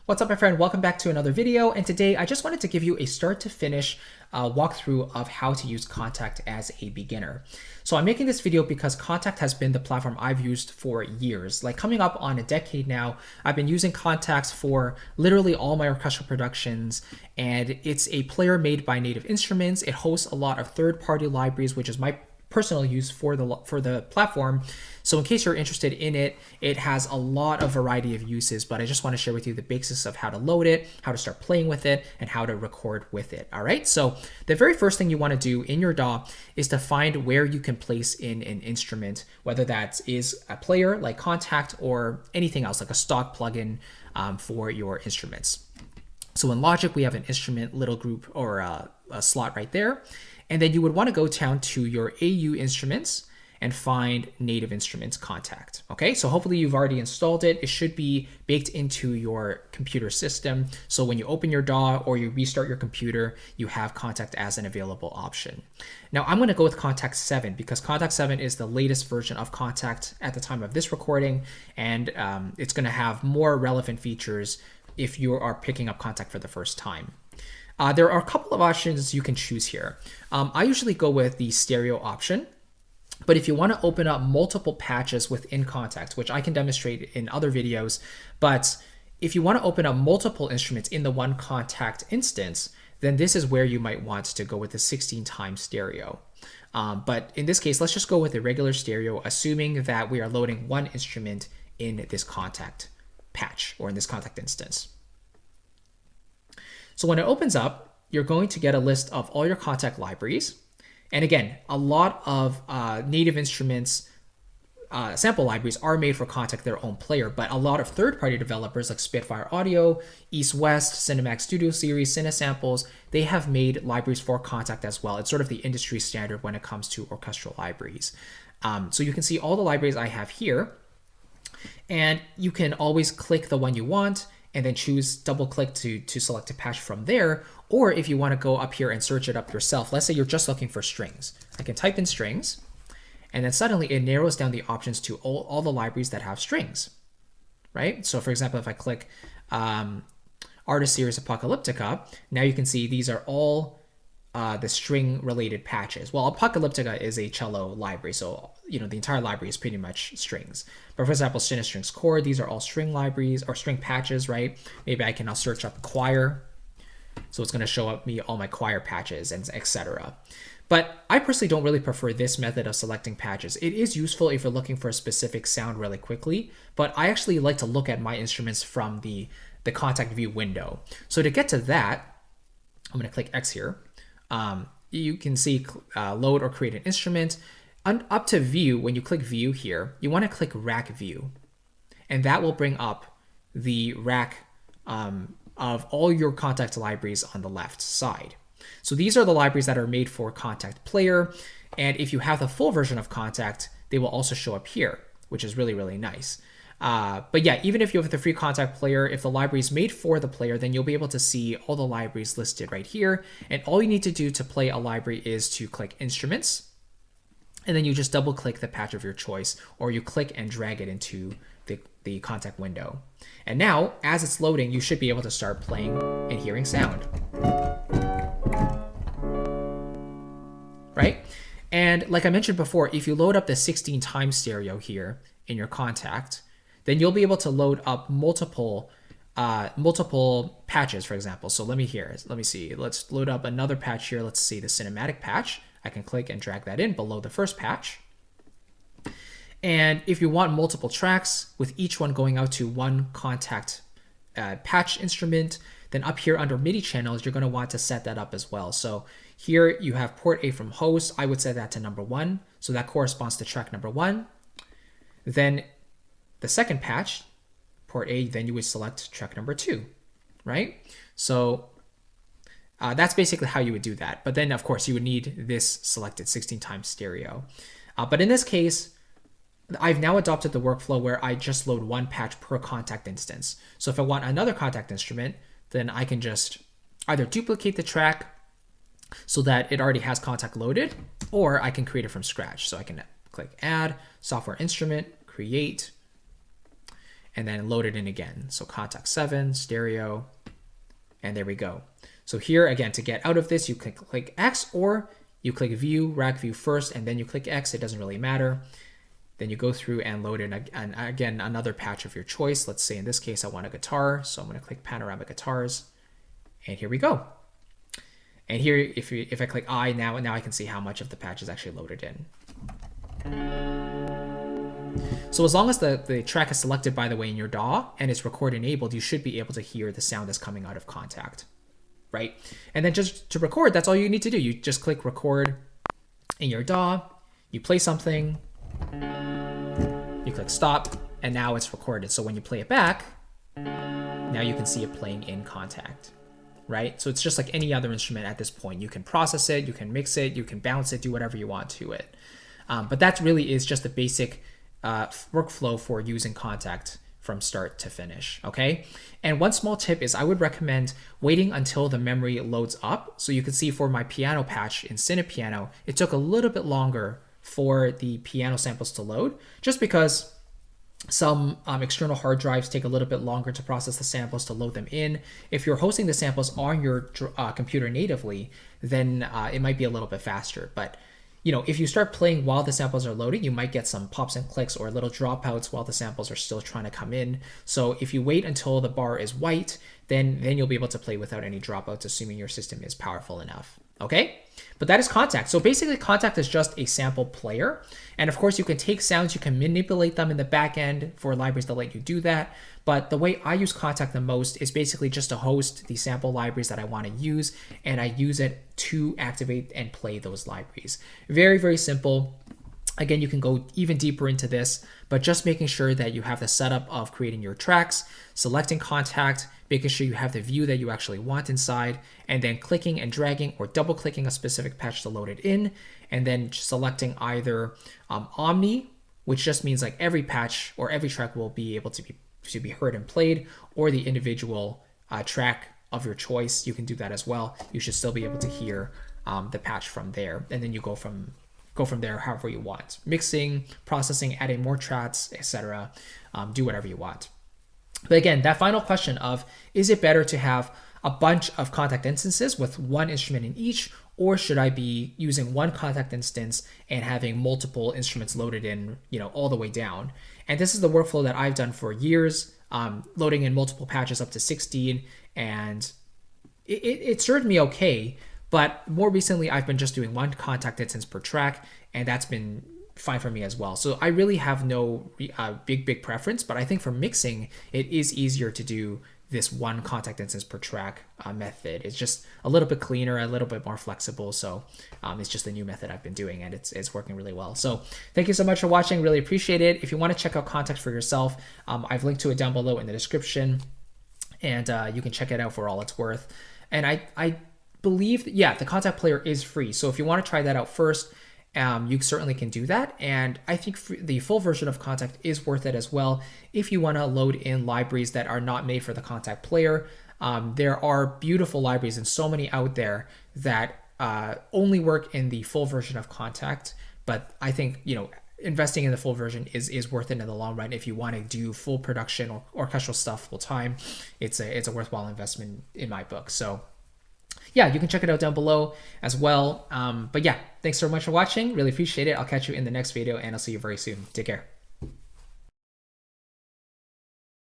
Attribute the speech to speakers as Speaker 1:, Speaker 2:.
Speaker 1: What's up, my friend? Welcome back to another video. And today I just wanted to give you a start to finish walkthrough of how to use Kontakt as a beginner. So I'm making this video because Kontakt has been the platform I've used for years, like coming up on a decade now. I've been using Kontakt for literally all my orchestral productions, and it's a player made by Native Instruments. It hosts a lot of third-party libraries, which is my personal use for the platform. So in case you're interested in it, it has a lot of variety of uses, but I just want to share with you the basics of how to load it, how to start playing with it, and how to record with it. All right, so the very first thing you want to do in your DAW is to find where you can place in an instrument, whether that is a player like Kontakt or anything else like a stock plugin for your instruments. So in Logic, we have an instrument little group or a slot right there. And then you would want to go down to your AU instruments and find Native Instruments Kontakt. Okay, so hopefully you've already installed it. It should be baked into your computer system. So when you open your DAW or you restart your computer, you have Kontakt as an available option. Now I'm going to go with Kontakt 7 because Kontakt 7 is the latest version of Kontakt at the time of this recording, and it's going to have more relevant features if you are picking up Kontakt for the first time. There are a couple of options you can choose here. I usually go with the stereo option, but if you want to open up multiple patches within Kontakt, which I can demonstrate in other videos, but if you want to open up multiple instruments in the one Kontakt instance, then this is where you might want to go with the 16x stereo. But in this case, let's just go with a regular stereo, assuming that we are loading one instrument in this Kontakt patch or in this Kontakt instance. So when it opens up, you're going to get a list of all your Kontakt libraries. And again, a lot of Native Instruments sample libraries are made for Kontakt, their own player, but a lot of third-party developers like Spitfire Audio, East West, Cinemax Studio Series, Cinesamples, they have made libraries for Kontakt as well. It's sort of the industry standard when it comes to orchestral libraries. So you can see all the libraries I have here, and you can always click the one you want and then choose double click to select a patch from there. Or if you want to go up here and search it up yourself, let's say you're just looking for strings. I can type in strings, and then suddenly it narrows down the options to all the libraries that have strings, right? So for example, if I click Artist Series Apocalyptica, now you can see these are all the string related patches. Well, Apocalyptica is a cello library, so the entire library is pretty much strings. But for example, Strings Chord, these are all string libraries or string patches, right? Maybe I can now search up choir, so it's going to show up me all my choir patches and etc. But I personally don't really prefer this method of selecting patches. It is useful if you're looking for a specific sound really quickly, but I actually like to look at my instruments from the Kontakt view window. So to get to that, I'm going to click X here. You can see load or create an instrument. Up to view, when you click view here, you want to click rack view, and that will bring up the rack of all your Kontakt libraries on the left side. So these are the libraries that are made for Kontakt Player, and if you have the full version of Kontakt, they will also show up here, which is really, really nice. But yeah, even if you have the free Kontakt Player, if the library is made for the player, then you'll be able to see all the libraries listed right here. And all you need to do to play a library is to click Instruments, and then you just double click the patch of your choice, or you click and drag it into the Kontakt window. And now, as it's loading, you should be able to start playing and hearing sound. Right? And like I mentioned before, if you load up the 16x stereo here in your Kontakt, then you'll be able to load up multiple patches, for example. So let me see. Let's load up another patch here. Let's see the cinematic patch. I can click and drag that in below the first patch. And if you want multiple tracks with each one going out to one Kontakt patch instrument, then up here under MIDI channels, you're going to want to set that up as well. So here you have port A from host. I would set that to number 1. So that corresponds to track number 1. Then the second patch, port A, then you would select track number 2, right? So that's basically how you would do that. But then, of course, you would need this selected 16x stereo. But in this case, I've now adopted the workflow where I just load one patch per Kontakt instance. So if I want another Kontakt instrument, then I can just either duplicate the track so that it already has Kontakt loaded, or I can create it from scratch. So I can click Add, Software Instrument, Create, and then load it in again. So Kontakt 7, stereo, and there we go. So here again, to get out of this, you click X, or you click view, rack view first, and then you click X. It doesn't really matter. Then you go through and load in again another patch of your choice. Let's say in this case I want a guitar, so I'm going to click panoramic guitars, and here we go. And here, if I click I, now I can see how much of the patch is actually loaded in. So as long as the track is selected, by the way, in your DAW and it's record enabled, you should be able to hear the sound that's coming out of Kontakt, right? And then just to record, that's all you need to do. You just click record in your DAW, you play something, you click stop, and now it's recorded. So when you play it back, now you can see it playing in Kontakt, right? So it's just like any other instrument at this point. You can process it, you can mix it, you can bounce it, do whatever you want to it. But that really is just the basic workflow for using Kontakt from start to finish, okay? And one small tip is I would recommend waiting until the memory loads up. So you can see for my piano patch in Cinepiano, it took a little bit longer for the piano samples to load, just because some external hard drives take a little bit longer to process the samples to load them in. If you're hosting the samples on your computer natively, then it might be a little bit faster. But you know, if you start playing while the samples are loading, you might get some pops and clicks or little dropouts while the samples are still trying to come in. So if you wait until the bar is white, then you'll be able to play without any dropouts, assuming your system is powerful enough. Okay, but that is Kontakt. So basically Kontakt is just a sample player. And of course you can take sounds, you can manipulate them in the back end for libraries that let you do that. But the way I use Kontakt the most is basically just to host the sample libraries that I want to use, and I use it to activate and play those libraries. Very, very simple. Again, you can go even deeper into this, but just making sure that you have the setup of creating your tracks, selecting Kontakt, making sure you have the view that you actually want inside, and then clicking and dragging or double clicking a specific patch to load it in, and then selecting either Omni, which just means like every patch or every track will be able to be heard and played, or the individual track of your choice. You can do that as well. You should still be able to hear the patch from there, and then you go from there however you want. Mixing, processing, adding more tracks, etc. Do whatever you want. But again, that final question of, is it better to have a bunch of Kontakt instances with one instrument in each, or should I be using one Kontakt instance and having multiple instruments loaded in, you know, all the way down? And this is the workflow that I've done for years, loading in multiple patches up to 16, and it served me okay. But more recently, I've been just doing one Kontakt instance per track, and that's been fine for me as well. So I really have no big preference, but I think for mixing, it is easier to do this one Kontakt instance per track method. It's just a little bit cleaner, a little bit more flexible. So it's just a new method I've been doing, and it's working really well. So thank you so much for watching. Really appreciate it. If you want to check out Kontakt for yourself, I've linked to it down below in the description, and you can check it out for all it's worth. And I believe that, yeah, the Kontakt player is free. So if you want to try that out first, you certainly can do that. And I think the full version of Kontakt is worth it as well if you want to load in libraries that are not made for the Kontakt player. There are beautiful libraries and so many out there that only work in the full version of Kontakt. But I think, you know, investing in the full version is worth it in the long run. If you want to do full production or orchestral stuff full time, it's a worthwhile investment in my book. So yeah, you can check it out down below as well. But yeah, thanks so much for watching. Really appreciate it. I'll catch you in the next video, and I'll see you very soon. Take care.